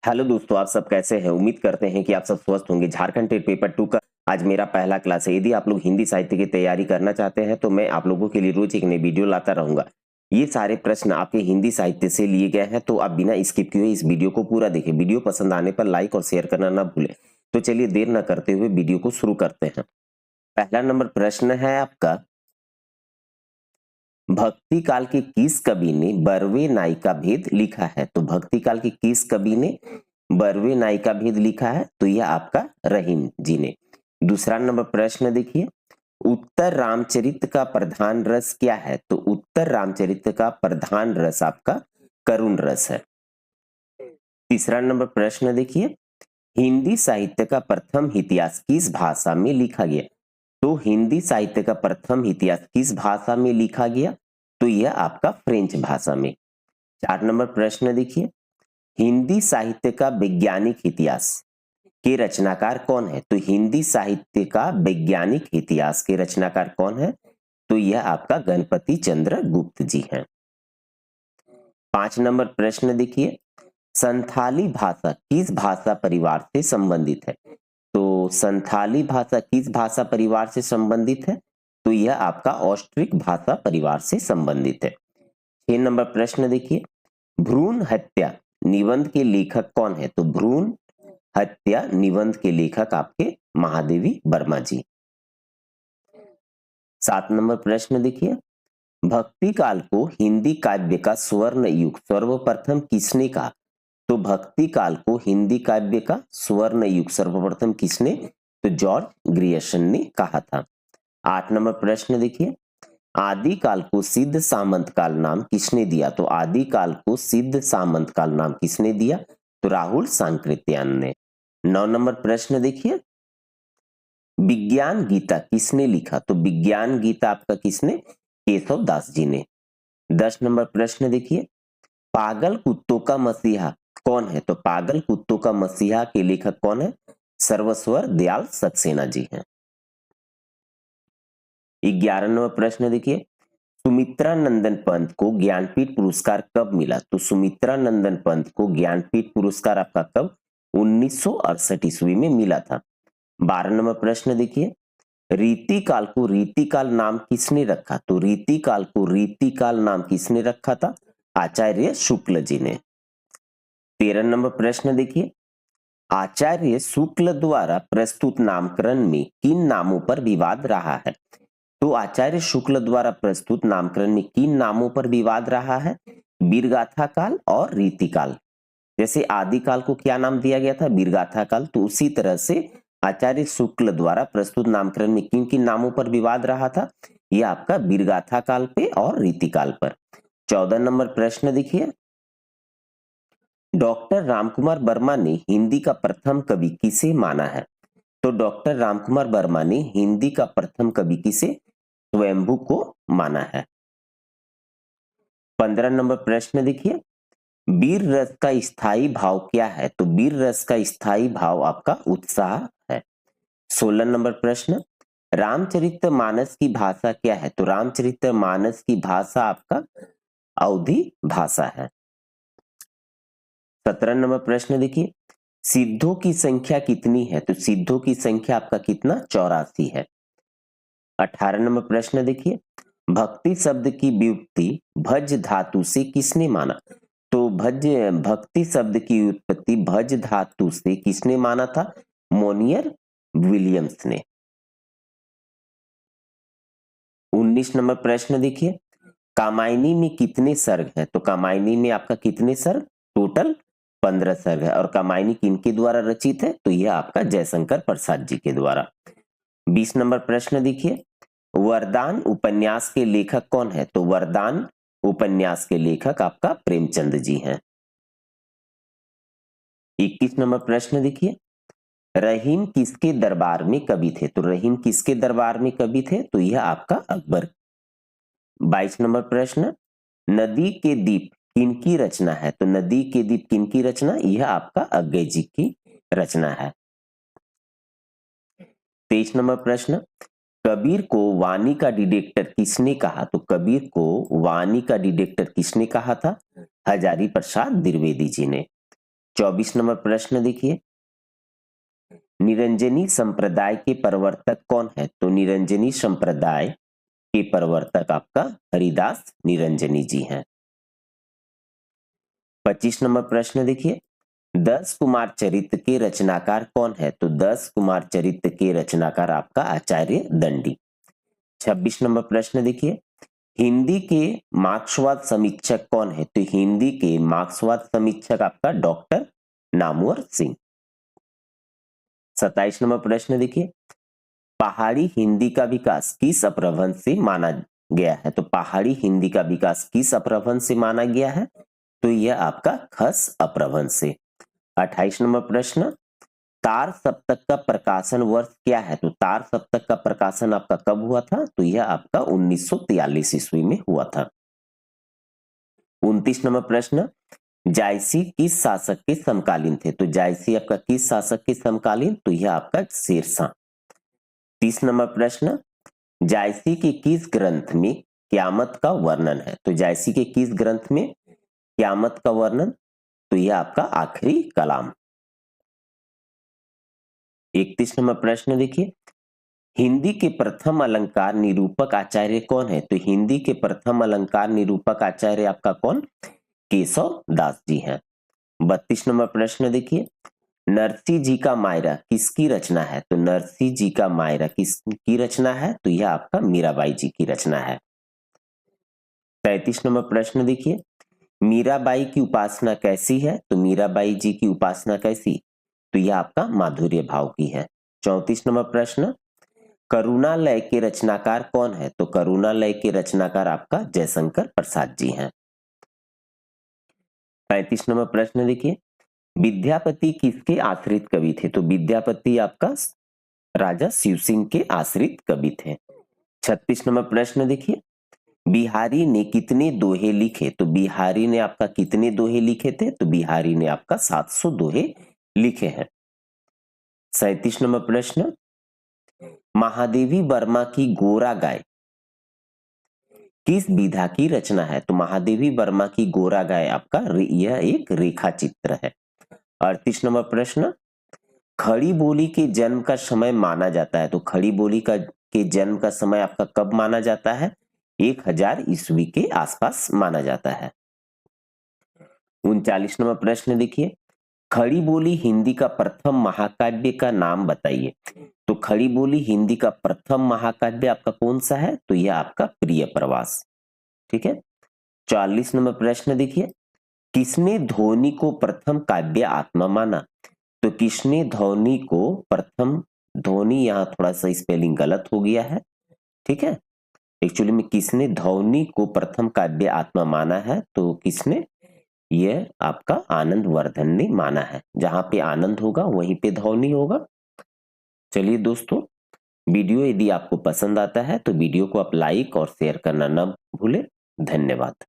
Hello दोस्तों, आप सब कैसे हैं? उम्मीद करते हैं कि आप सब स्वस्थ होंगे। झारखंड टेट पेपर 2 का आज मेरा पहला क्लास है। यदि आप लोग हिंदी साहित्य की तैयारी करना चाहते हैं तो मैं आप लोगों के लिए रोज एक नई वीडियो लाता रहूंगा। ये सारे प्रश्न आपके हिंदी साहित्य से लिए गए हैं, तो आप बिना स्किप किए इस वीडियो को पूरा देखें। वीडियो पसंद आने पर लाइक और शेयर करना ना भूलें। तो चलिए देर न करते हुए वीडियो को शुरू करते हैं। पहला नंबर प्रश्न है आपका, भक्ति काल के किस कवि ने बरवे नायिका भेद लिखा है? तो भक्ति काल के किस कवि ने बरवे नायिका भेद लिखा है? तो यह आपका रहीम जी ने। दूसरा नंबर प्रश्न देखिए, उत्तर रामचरित का प्रधान रस क्या है? तो उत्तर रामचरित का प्रधान रस आपका करुण रस है। तीसरा नंबर प्रश्न देखिए, हिंदी साहित्य का प्रथम इतिहास किस भाषा में लिखा गया? तो हिंदी साहित्य का प्रथम इतिहास किस भाषा में लिखा गया? तो यह आपका फ्रेंच भाषा में। 4 नंबर प्रश्न देखिए, हिंदी साहित्य का वैज्ञानिक इतिहास के रचनाकार कौन है? तो हिंदी साहित्य का वैज्ञानिक इतिहास के रचनाकार कौन है? तो यह आपका गणपति चंद्र गुप्त जी हैं। 5 नंबर प्रश्न देखिए, संथाली भाषा किस भाषा परिवार से संबंधित है? तो संथाली भाषा किस भाषा परिवार से संबंधित है? तो यह आपका ऑस्ट्रिक भाषा परिवार से संबंधित है। 6 नंबर प्रश्न देखिए, भ्रूण हत्या निबंध के लेखक कौन है? तो भ्रूण हत्या निबंध के लेखक आपके महादेवी वर्मा जी। 7 नंबर प्रश्न देखिए, भक्ति काल को हिंदी काव्य का स्वर्ण युग सर्वप्रथम किसने कहा? तो भक्ति काल को हिंदी काव्य का स्वर्ण युग सर्वप्रथम किसने? तो जॉर्ज ग्रियर्सन ने कहा था। 8 नंबर प्रश्न देखिए, आदि काल को सिद्ध सामंत काल नाम किसने दिया? तो आदि काल को सिद्ध सामंत काल नाम किसने दिया? तो राहुल सांकृत्यायन ने। 9 नंबर प्रश्न देखिए, विज्ञान गीता किसने लिखा? तो विज्ञान गीता आपका किसने? केशव दास जी ने। 10 नंबर प्रश्न देखिए, पागल कुत्तों का मसीहा कौन है? तो पागल कुत्तों का मसीहा के लेखक कौन है? सर्वस्वर दयाल सक्सेना जी हैं। 11 नंबर प्रश्न देखिए, सुमित्रा नंदन पंत को ज्ञानपीठ पुरस्कार कब मिला? तो सुमित्रा नंदन पंत को ज्ञानपीठ पुरस्कार आपका कब? 1968 ईस्वी में मिला था। 12 नंबर प्रश्न देखिए, रीतिकाल को रीतिकाल नाम किसने रखा? तो रीतिकाल को रीतिकाल नाम किसने रखा था? आचार्य शुक्ल जी ने। 13 नंबर प्रश्न देखिए, आचार्य शुक्ल द्वारा प्रस्तुत नामकरण में किन नामों पर विवाद रहा है? तो आचार्य शुक्ल द्वारा प्रस्तुत नामकरण में किन नामों पर विवाद रहा है? वीरगाथा काल और रीतिकाल। जैसे आदिकाल को क्या नाम दिया गया था? वीरगाथा काल। तो उसी तरह से आचार्य शुक्ल द्वारा प्रस्तुत नामकरण में किन किन नामों पर विवाद रहा था? यह आपका वीरगाथा काल पे और रीतिकाल पर। 14 नंबर प्रश्न देखिए, डॉक्टर रामकुमार वर्मा ने हिंदी का प्रथम कवि किसे माना है? तो डॉक्टर रामकुमार वर्मा ने हिंदी का प्रथम कवि किसे? स्वयंभू को माना है। 15 नंबर प्रश्न देखिए, वीर रस का स्थायी भाव क्या है? तो वीर रस का स्थायी भाव आपका उत्साह है। 16 नंबर प्रश्न, रामचरितमानस की भाषा क्या है? तो रामचरितमानस की भाषा आपका अवधी भाषा है। 17 नंबर प्रश्न देखिए, सिद्धों की संख्या कितनी है? तो सिद्धों की संख्या आपका कितना? 84 है। 18 नंबर प्रश्न देखिए, भक्ति शब्द की व्युत्पत्ति भज धातु से किसने माना? तो भक्ति शब्द की उत्पत्ति भज धातु से किसने माना था? मोनियर विलियम्स ने। 19 नंबर प्रश्न देखिए, कामायनी में कितने सर्ग है? तो कामायनी में आपका कितने सर्ग? टोटल 15 सर्ग है। और कामायनी किनके द्वारा रचित है? तो यह आपका जयशंकर प्रसाद जी के द्वारा। 20 नंबर प्रश्न देखिए, वरदान उपन्यास के लेखक कौन है? तो वरदान उपन्यास के लेखक आपका प्रेमचंद जी हैं। 21 नंबर प्रश्न देखिए, रहीम किसके दरबार में कवि थे? तो रहीम किसके दरबार में कवि थे? तो यह आपका अकबर। 22 नंबर प्रश्न, नदी के दीप किनकी रचना है? तो नदी के दीप किनकी रचना? यह आपका अज्ञे जी की रचना है। 23 नंबर प्रश्न, कबीर को वाणी का डिटेक्टर किसने कहा? तो कबीर को वाणी का डिटेक्टर किसने कहा था? हजारी प्रसाद द्विवेदी जी ने। 24 नंबर प्रश्न देखिए, निरंजनी संप्रदाय के प्रवर्तक कौन है? तो निरंजनी संप्रदाय के प्रवर्तक आपका हरिदास निरंजनी जी हैं। 25 नंबर प्रश्न देखिए, 10 कुमार चरित्र के रचनाकार कौन है? तो 10 कुमार चरित्र के रचनाकार आपका आचार्य दंडी। 26 नंबर प्रश्न देखिए, हिंदी के मार्क्सवाद समीक्षक कौन है? तो हिंदी के मार्क्सवाद समीक्षक आपका डॉक्टर नामवर सिंह। 27 नंबर प्रश्न देखिए, पहाड़ी हिंदी का विकास किस अपभ्रंश से माना गया है? तो पहाड़ी हिंदी का विकास किस अपभ्रंश से माना गया है? तो यह आपका खस अपभ्रंश से। 28 नंबर प्रश्न, तार सप्तक का प्रकाशन वर्ष क्या है? तो तार सप्तक का प्रकाशन आपका कब हुआ था? तो यह आपका 1943 ईस्वी में हुआ था। 29 नंबर प्रश्न, जायसी किस शासक के समकालीन थे? तो जायसी आपका किस शासक के समकालीन? तो यह आपका शेरशाह। 30 नंबर प्रश्न, जायसी के किस ग्रंथ में क्यामत का वर्णन है? तो जायसी के किस ग्रंथ में क्यामत का वर्णन? तो यह आपका आखिरी कलाम। 31 नंबर प्रश्न देखिए, हिंदी के प्रथम अलंकार निरूपक आचार्य कौन है? तो हिंदी के प्रथम अलंकार निरूपक आचार्य आपका कौन? केशव दास जी हैं। 32 नंबर प्रश्न देखिए, नरसी जी का मायरा किसकी रचना है? तो नरसी जी का मायरा किसकी रचना है? तो यह आपका मीराबाई जी की रचना है। 33 नंबर प्रश्न देखिए, मीराबाई की उपासना कैसी है? तो मीराबाई जी की उपासना कैसी? तो यह आपका माधुर्य भाव की है। 34 नंबर प्रश्न, करुणालय के रचनाकार कौन है? तो करुणालय के रचनाकार आपका जयशंकर प्रसाद जी हैं। 35 नंबर प्रश्न देखिए, विद्यापति किसके आश्रित कवि थे? तो विद्यापति आपका राजा शिव सिंह के आश्रित कवि थे। 36 नंबर प्रश्न देखिए, बिहारी ने कितने दोहे लिखे? तो बिहारी ने आपका कितने दोहे लिखे थे? तो बिहारी ने आपका 700 दोहे लिखे हैं। 37 नंबर प्रश्न, महादेवी वर्मा की गोरा गाय किस विधा की रचना है? तो महादेवी वर्मा की गोरा गाय आपका यह एक रेखा चित्र है। 38 नंबर प्रश्न, खड़ी बोली के जन्म का समय माना जाता है? तो खड़ी बोली के जन्म का समय आपका कब माना जाता है? 1000 ईस्वी के आसपास माना जाता है। 39 नंबर प्रश्न देखिए, खड़ी बोली हिंदी का प्रथम महाकाव्य का नाम बताइए। तो खड़ी बोली हिंदी का प्रथम महाकाव्य आपका कौन सा है? तो यह आपका प्रिय प्रवास। ठीक है। 40 नंबर प्रश्न देखिए, किसने ध्वनि को प्रथम काव्य आत्मा माना? तो किसने ध्वनि को प्रथम, ध्वनि यहां थोड़ा सा स्पेलिंग गलत हो गया है। ठीक है, एक्चुअली में किसने ध्वनि को प्रथम काव्य आत्मा माना है? तो किसने? यह आपका आनंद वर्धन ने माना है। जहां पे आनंद होगा वहीं पे ध्वनि होगा। चलिए दोस्तों, वीडियो यदि आपको पसंद आता है तो वीडियो को आप लाइक और शेयर करना न भूलें। धन्यवाद।